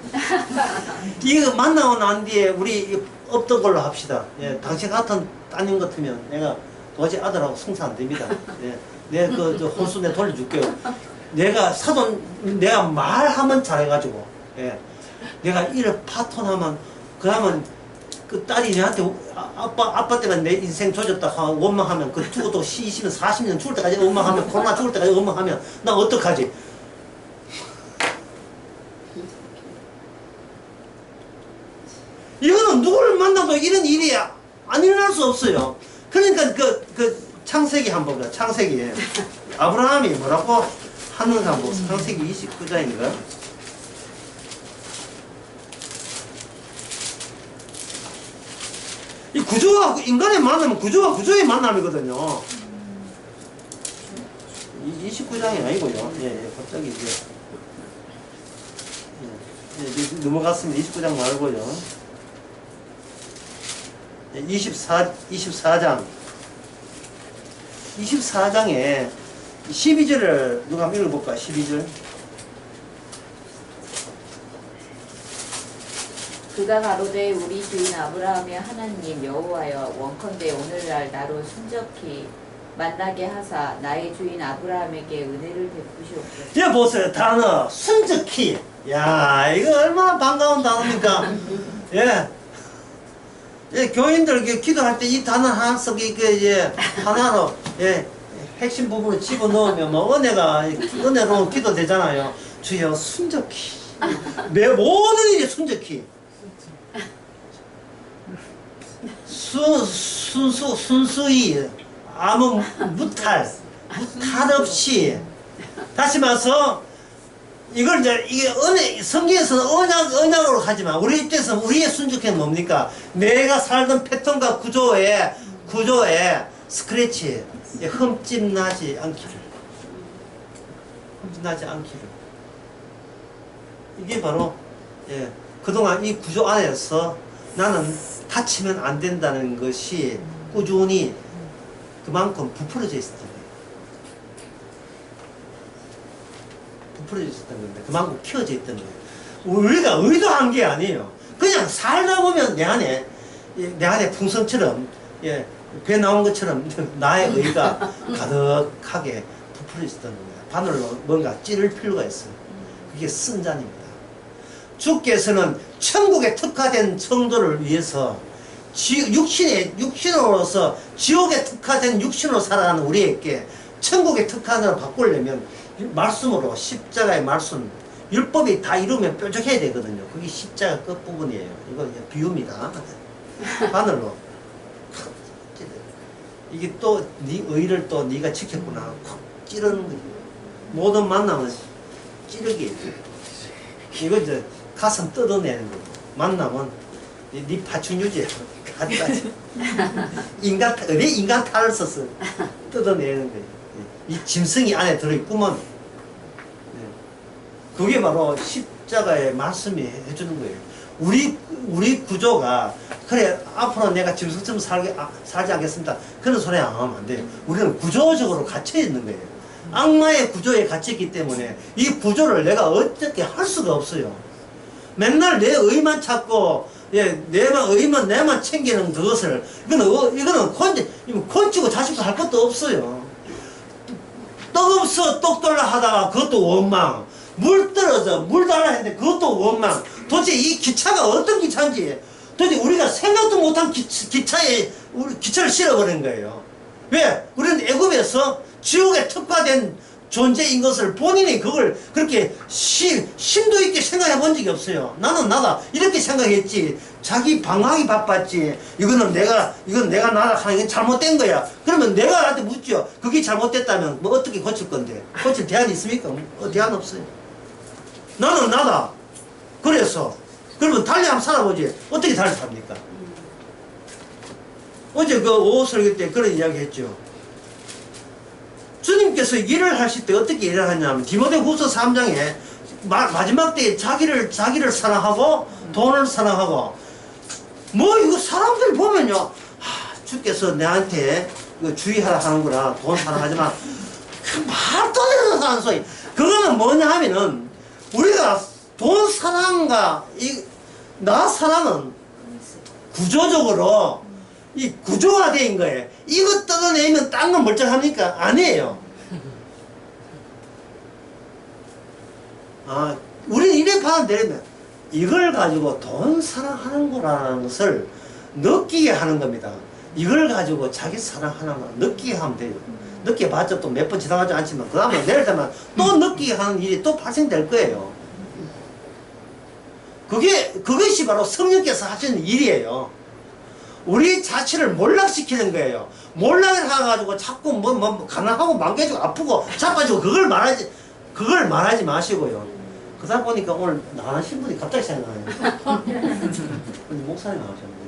이거 만나고 난 뒤에 우리 없던 걸로 합시다. 당신 같은 따님 같으면 내가 도저히 아들하고 성사 안 됩니다. 내가 혼수 내 돌려줄게요. 내가 내가 말하면 잘해가지고, 내가 이런 파토나면, 그 다음은 그 딸이 내한테 아빠 때가 내 인생 조졌다 하고 원망하면, 그 죽어도 20년, 40년 죽을 때까지 원망하면, 코로나 죽을 때까지 원망하면, 나 어떡하지? 이거는 누구를 만나도 이런 일이 안 일어날 수 없어요. 그러니까 창세기 한번 보자. 창세기. 아브라함이 뭐라고 하는가 한번 창세기 29장인가? 이 구조와 인간의 만남은 구조와 구조의 만남이거든요. 29장이 아니고요. 예, 갑자기 이제 넘어갔습니다. 29장 말고요. 24장 24장에 12절을 누가 한번 읽어볼까? 12절. 그가 가로되 우리 주인 아브라함의 하나님 여호와여 원컨대 오늘날 나로 순적히 만나게 하사 나의 주인 아브라함에게 은혜를 베푸시옵소서. 여 보세요. 단어 순적히. 야, 이거 얼마나 반가운 단어입니까? 예. 예, 교인들 기도할 때 이 단어 하나 씩 이제 하나로 예, 핵심 부분을 집어 넣으면 뭐 은혜로운 기도 되잖아요. 주여 순적히. 내 모든 일이 순적히. 순수히 아무 무탈 없이. 다시 말해서 이걸 이제 이게 성경에서는 언약으로 하지만 우리 입장에서 우리의 순적해는 뭡니까? 내가 살던 패턴과 구조에 스크래치, 흠집 나지 않기를. 이게 바로 예, 그동안 이 구조 안에서 나는 다치면 안 된다는 것이 꾸준히 그만큼 부풀어져 있었던 거예요. 부풀어져 있었던 건데 그만큼 키워져 있던 거예요. 우리가 의도한 게 아니에요. 그냥 살다 보면 내 안에 풍선처럼 예, 배 나온 것처럼 나의 의가 가득하게 부풀어 있었던 겁니다. 바늘로 뭔가 찌를 필요가 있어요. 그게 승잔입니다. 주께서는 천국에 특화된 성도를 위해서 육신으로서 지옥에 특화된 육신으로 살아가는 우리에게 천국의 특화를 바꾸려면 말씀으로 십자가의 말씀 율법이 다 이루면 뾰족해야 되거든요. 그게 십자가 끝부분이에요. 이거 비유입니다. 바늘로 이게 또 네 의를 또 네가 지켰구나 콕 찌르는 거죠. 모든 만남은 찌르기. 이거 이제 가슴 뜯어내는 거고 만남은 네 파충 유지야. 인간 탈을 써서 뜯어내는 거예요. 이 짐승이 안에 들어있구먼. 그게 바로 십자가의 말씀이 해주는 거예요. 우리 구조가 그래 앞으로 내가 짐승처럼 살지 않겠습니다. 그런 소리 안 하면 안 돼요. 우리는 구조적으로 갇혀 있는 거예요. 악마의 구조에 갇혔기 때문에 이 구조를 내가 어떻게 할 수가 없어요. 맨날 내 의만 찾고 예, 내만 챙기는 그것을 이거는 콘치고 자식도 할 것도 없어요. 떡 없어 떡 달라 하다가 그것도 원망. 물 떨어져 물 달라 했는데 그것도 원망. 도대체 이 기차가 어떤 기차인지 도대체 우리가 생각도 못한 기차에 기차를 실어버린 거예요. 왜? 우리는 애굽에서 지옥에 특화된 존재인 것을 본인이 그걸 그렇게 심도 있게 생각해 본 적이 없어요. 나는 나다 이렇게 생각했지. 자기 방황이 바빴지. 이건 내가 나락하는 건 잘못된 거야. 그러면 내가 나한테 묻죠. 그게 잘못됐다면 뭐 어떻게 고칠 건데? 고칠 대안이 있습니까? 대안 없어요. 나는 나다. 그래서 그러면 달리 한번 살아보지. 어떻게 달리 삽니까? 어제 그 오설교 때 그런 이야기 했죠. 주님께서 일을 하실 때 어떻게 일을 하냐면 디모데후서 3장에 마지막 때에 자기를 사랑하고 돈을 사랑하고 뭐 이거 사람들 보면요 주께서 내한테 이거 주의하라 하는구나. 돈 사랑하지만 그 말도 안 되는 하는 소리. 그거는 뭐냐 하면은 우리가 돈 사랑과 나 사랑은 구조적으로 이 구조화된 거예요. 이거 뜯어내면 딴 건 멀쩡합니까? 아니에요. 우리는 이래 받아들이면 이걸 가지고 돈 사랑하는 거라는 것을 느끼게 하는 겁니다. 이걸 가지고 자기 사랑하는 거 느끼게 하면 돼요. 느껴봤자 또 몇 번 지나가지 않지만 그 다음에 내일 되면 또 느끼게 하는 일이 또 발생될 거예요. 그것이 바로 성령께서 하시는 일이에요. 우리 자체를 몰락시키는 거예요. 몰락을 해가지고 자꾸 가난하고 망개지고 아프고 자빠지고 그걸 말하지 마시고요. 그러다 보니까 오늘 나가신 분이 갑자기 생각나요. 목사님 나오셨는데.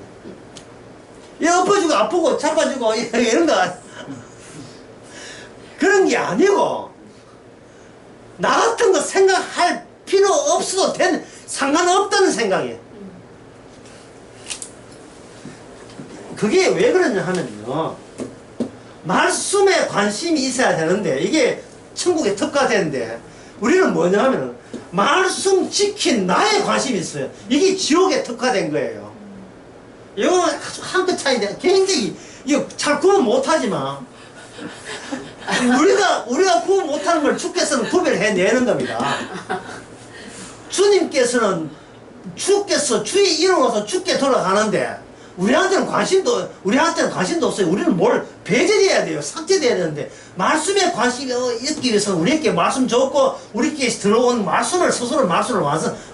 얘 엎어지고 아프고 자빠지고 이런 거 그런 게 아니고 나 같은 거 생각할 필요 없어도 상관없다는 생각이에요. 그게 왜 그러냐 하면요. 말씀에 관심이 있어야 되는데 이게 천국에 특화되는데 우리는 뭐냐 하면 말씀 지킨 나에 관심이 있어요. 이게 지옥에 특화된 거예요. 이거 아주 한 끗 차이인데 굉장히 이거 잘 구분 못하지만 우리가 구분 못하는 걸 주께서는 구별해내는 겁니다. 주님께서는 주께서 주의 이름으로서 주께 돌아가는데 우리한테는 관심도 없어요. 우리는 뭘 배제돼야 돼요. 삭제돼야 되는데 말씀에 관심이 있기 위해서는 우리에게 말씀 좋고 우리에게 들어온 말씀을 스스로 말씀을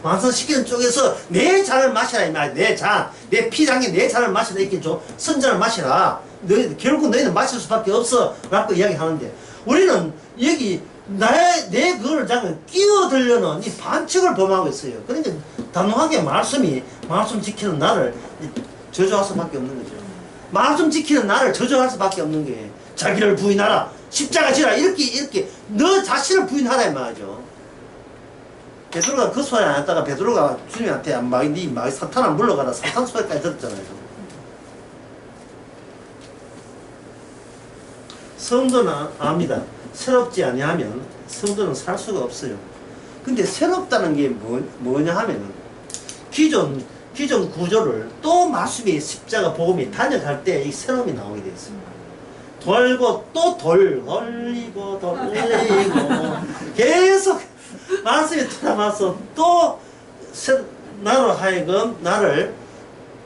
완성시키는 쪽에서 내 잔을 마시라 이 말이야. 내 피장에 내 잔을 마시라 이렇게 좀 선잔을 마시라. 결국 너희는 마실 수밖에 없어 라고 이야기하는데 우리는 여기 내 그걸 잠깐 끼어들려는 이 반칙을 범하고 있어요. 그러니까 단호하게 말씀 지키는 나를 저주할 수밖에 없는 거죠. 말씀 지키는 나를 저주할 수밖에 없는 거예요. 자기를 부인하라. 십자가 지라. 이렇게 너 자신을 부인하라 이 말이죠. 베드로가 그 소리 안 했다가 베드로가 주님한테 네 사탄아 물러가라. 사탄 소리까지 들었잖아요. 성도는 압니다. 새롭지 아니하면 성도는 살 수가 없어요. 근데 새롭다는 게 뭐냐 하면은 기존 구조를 또 말씀이 십자가 복음이 단역할 때 이 새로움이 나오게 되어 있습니다. 돌고 또 돌리고 계속 말씀이 돌아와서 또 나로 하여금 나를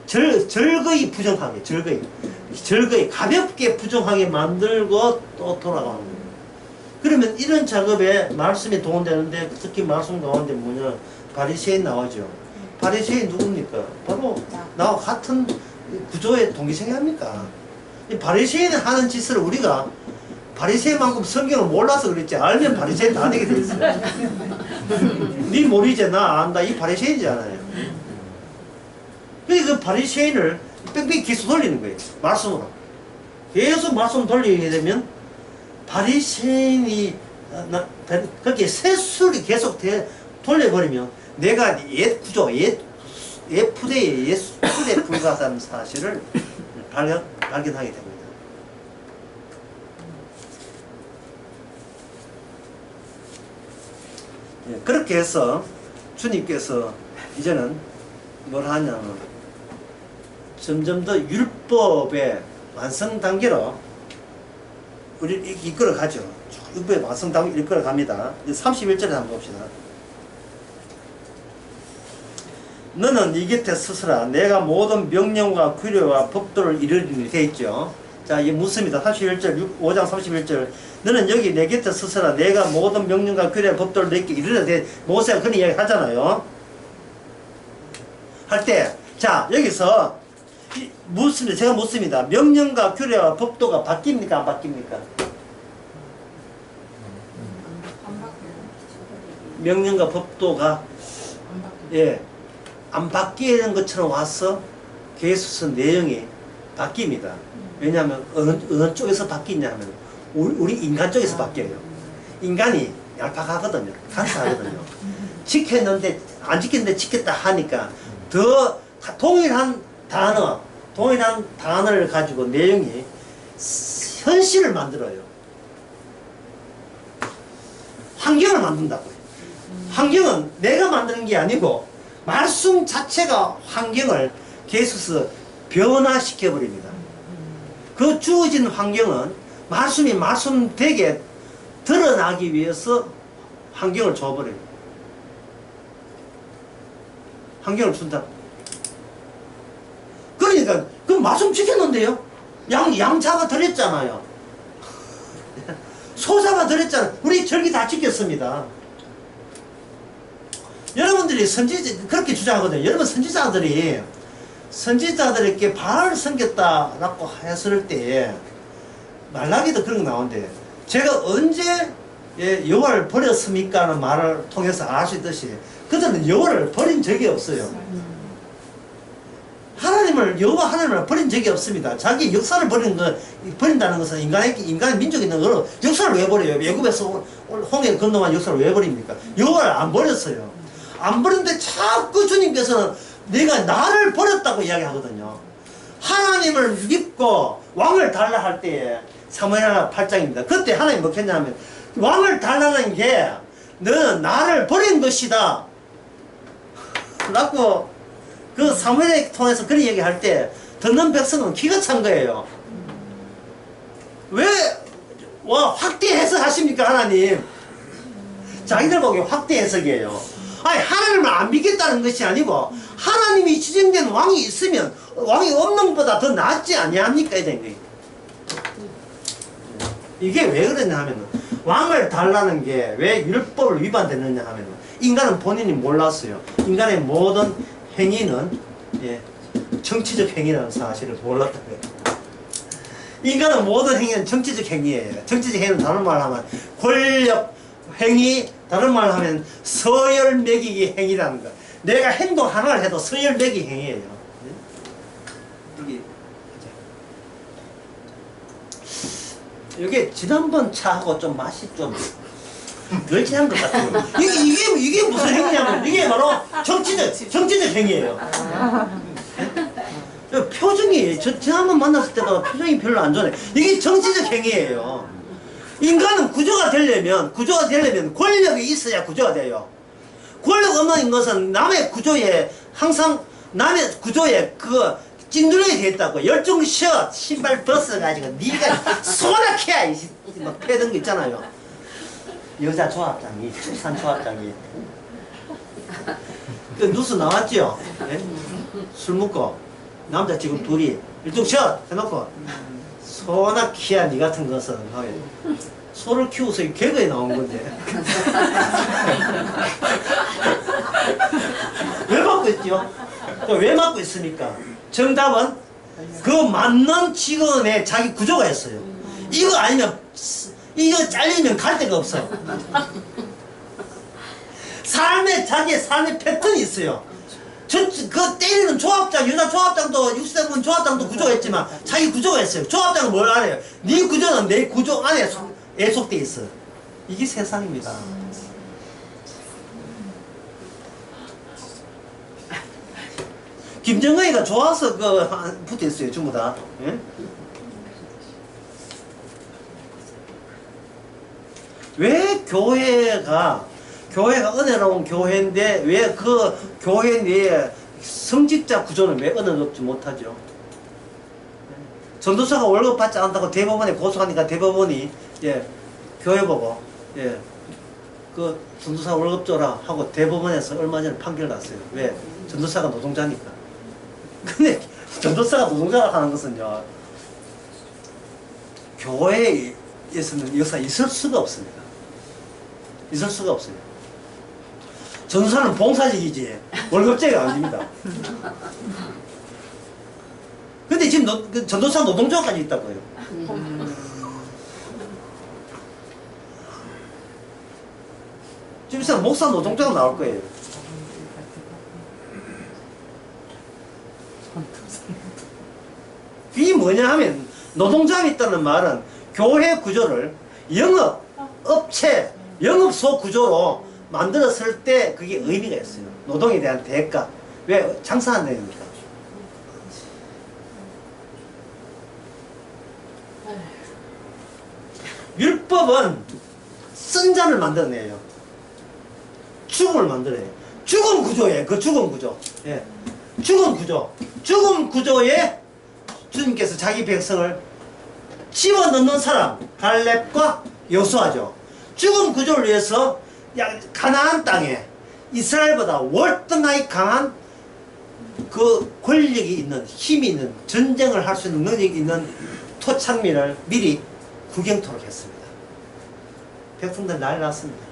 즐거이 부정하게 즐거이 가볍게 부정하게 만들고 또 돌아가는 거예요. 그러면 이런 작업에 말씀이 도움되는데 특히 말씀 가운데 뭐냐 바리새인 나오죠. 바리새인 누굽니까? 바로 나와 같은 구조의 동기생이 합니까? 이 바리새인이 하는 짓을 우리가 바리새인만큼 성경을 몰라서 그랬지 알면 바리새인 다 되게 돼 있어요. 네 모르지 나 안다 이 바리새인이잖아요. 그러니까 그 바리새인을 뺑뺑이 계속 돌리는 거예요. 말씀으로 계속 말씀 돌리게 되면 바리새인이 그렇게 세술이 계속 돌려버리면 내가 옛 구조, 옛 푸대에 불과한 사실을 발견하게 됩니다. 예, 그렇게 해서 주님께서 이제는 뭘 하냐면 점점 더 율법의 완성 단계로 우리를 이끌어 가죠. 율법의 완성 단계로 이끌어 갑니다. 31절에 한번 봅시다. 너는 이 곁에 서서라. 내가 모든 명령과 규례와 법도를 이루리니 되어 있죠. 자, 이게 묻습니다. 31절, 5장 31절. 너는 여기 내 곁에 서서라. 내가 모든 명령과 규례와 법도를 너에게 이루리라. 모세가 그런 이야기 하잖아요. 할 때, 자, 여기서 묻습니다. 제가 묻습니다. 명령과 규례와 법도가 바뀝니까? 안 바뀝니까? 명령과 법도가 예. 안 바뀌는 것처럼 와서 계속해서 내용이 바뀝니다. 왜냐하면 어느 쪽에서 바뀌냐 하면 우리 인간 쪽에서 바뀌어요. 인간이 얄팍하거든요. 간사하거든요. 지켰는데 안 지켰는데 지켰다 하니까 더 동일한 단어를 가지고 내용이 현실을 만들어요. 환경을 만든다고요. 환경은 내가 만드는 게 아니고 말씀 자체가 환경을 계속해서 변화시켜버립니다. 그 주어진 환경은 말씀이 말씀되게 드러나기 위해서 환경을 줘버려요. 환경을 준다. 그러니까 그 말씀 지켰는데요. 양자가 들었잖아요. 소자가 들었잖아요. 우리 절기 다 지켰습니다. 여러분들이 그렇게 주장하거든요. 여러분 선지자들이 선지자들에게 바알을 섬겼다라고 했을 때에 말라기도 그런 거 나오는데 제가 언제 여호와를 버렸습니까? 하는 말을 통해서 알 수 있듯이 그들은 여호와를 버린 적이 없어요. 여호와 하나님을 버린 적이 없습니다. 자기 역사를 버린다는 것은 인간의 민족이 있는 거 역사를 왜 버려요? 애굽에서 홍해를 건너간 역사를 왜 버립니까? 여호와를 안 버렸어요. 안 버렸는데 자꾸 주님께서는 내가 나를 버렸다고 이야기하거든요. 하나님을 믿고 왕을 달라 할 때에 사무엘하 8장입니다. 그때 하나님 뭐 했냐면 왕을 달라는 게 너는 나를 버린 것이다 라고 그 사무엘을 통해서 그런 얘기할 때 듣는 백성은 기가 찬 거예요. 왜 확대 해석하십니까 하나님? 자기들 보기에 확대 해석이에요. 아니 하나님을 안 믿겠다는 것이 아니고 하나님이 지정된 왕이 있으면 왕이 없는 것보다 더 낫지 아니합니까? 이게 왜 그러냐 하면 왕을 달라는 게 왜 율법을 위반됐느냐 하면 인간은 본인이 몰랐어요. 인간의 모든 행위는 정치적 행위라는 사실을 몰랐다는 거예요. 인간은 모든 행위는 정치적 행위예요. 정치적 행위는 다른 말로 하면 권력 행위, 다른 말로 하면 서열 매기기 행위라는 거. 내가 행동 하나를 해도 서열 매기기 행위예요. 이게 지난번 차하고 좀 맛이 좀 멸치한 것 같아요. 이게 무슨 행위냐면 이게 바로 정치적 행위예요. 표정이 지난번 만났을 때보다 표정이 별로 안 좋네. 이게 정치적 행위예요. 인간은 구조가 되려면 권력이 있어야 구조가 돼요. 권력 없는 것은 남의 구조에 그 찐두레이 돼 있다고. 열중 쉬어 신발 벗어가지고 네가 소나케야 막 패던 거 있잖아요. 여자 조합장이 출산 조합장이 그 뉴스 나왔죠. 네? 술 먹고 남자 지금 둘이 일중 쉬어 해놓고 소나키야 니 같은 것은 소를 키워서 개그에 나온 건데 왜 맞고 있죠? 왜 맞고 있습니까? 정답은 그 맞는 직원의 자기 구조가 있어요. 이거 아니면 이거 잘리면 갈 데가 없어. 자기의 삶의 패턴이 있어요. 그 때리는 조합장, 여자 조합장도 60대분 조합장도 구조가 있지만 자기 구조가 있어요. 조합장은 뭘 알아요? 네 구조는 내 구조 안에 애속돼 있어. 이게 세상입니다. 김정은이가 좋아서 붙어있어요 전부 다. 예? 왜 교회가 은혜로운 교회인데 왜 그 교회 내에 성직자 구조는 왜 은혜롭지 못하죠? 전도사가 월급 받지 않는다고 대법원에 고소하니까 대법원이 교회 보고 그 전도사 월급 줘라 하고 대법원에서 얼마 전에 판결 났어요. 왜? 전도사가 노동자니까. 근데 전도사가 노동자가 하는 것은요 교회에서는 역사 있을 수가 없습니다. 있을 수가 없어요. 전도사는 봉사직이지 월급제가 아닙니다. 근데 지금 전도사 노동조까지 있다고요. 지금 있으면 목사 노동조가 나올 거예요. 이게 뭐냐 하면 노동자가 있다는 말은 교회 구조를 영업소 구조로 만들었을 때 그게 의미가 있어요. 노동에 대한 대가. 왜? 장사한다니까. 율법은 쓴 자를 만들어내요. 죽음을 만들어요. 죽음 구조예요. 그 죽음 구조. 죽음 구조에 주님께서 자기 백성을 집어넣는 사람 갈렙과 여호수아죠. 죽음 구조를 위해서 가나안 땅에 이스라엘보다 월등하게 강한 그 권력이 있는 힘이 있는 전쟁을 할 수 있는 능력이 있는 토착민을 미리 구경토록 했습니다. 백성들 난리 났습니다.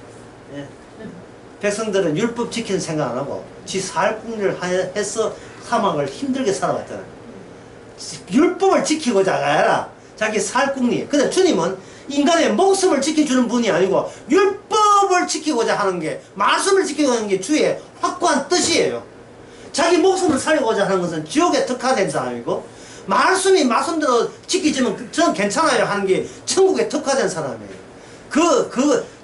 백성들은 율법 지키는 생각 안 하고 지 사할 궁리를 해서 사막을 힘들게 살아왔잖아요. 율법을 지키고자 하라. 자기 살궁리. 근데 주님은 인간의 목숨을 지켜주는 분이 아니고 율법을 지키고자 하는 게, 말씀을 지키고자 하는 게 주의 확고한 뜻이에요. 자기 목숨을 살리고자 하는 것은 지옥에 특화된 사람이고, 말씀대로 지키지면 저는 괜찮아요 하는 게 천국에 특화된 사람이에요.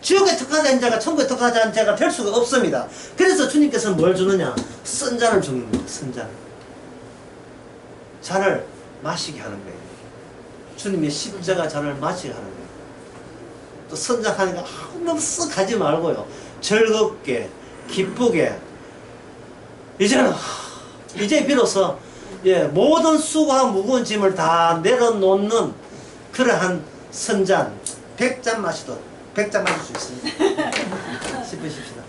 지옥에 특화된 자가 천국에 특화된 자가 될 수가 없습니다. 그래서 주님께서는 뭘 주느냐? 쓴잔을 주는 거예요. 쓴잔. 잔을 마시게 하는 거예요. 주님의 십자가 잔을 마시게 하는 거예요. 또 선장하니까 너무 쓱 하지 말고요. 즐겁게, 기쁘게. 이제 비로소 모든 수고와 무거운 짐을 다 내려놓는 그러한 선잔, 100잔 마시도 100잔 마실 수 있습니다. 싶으십시다.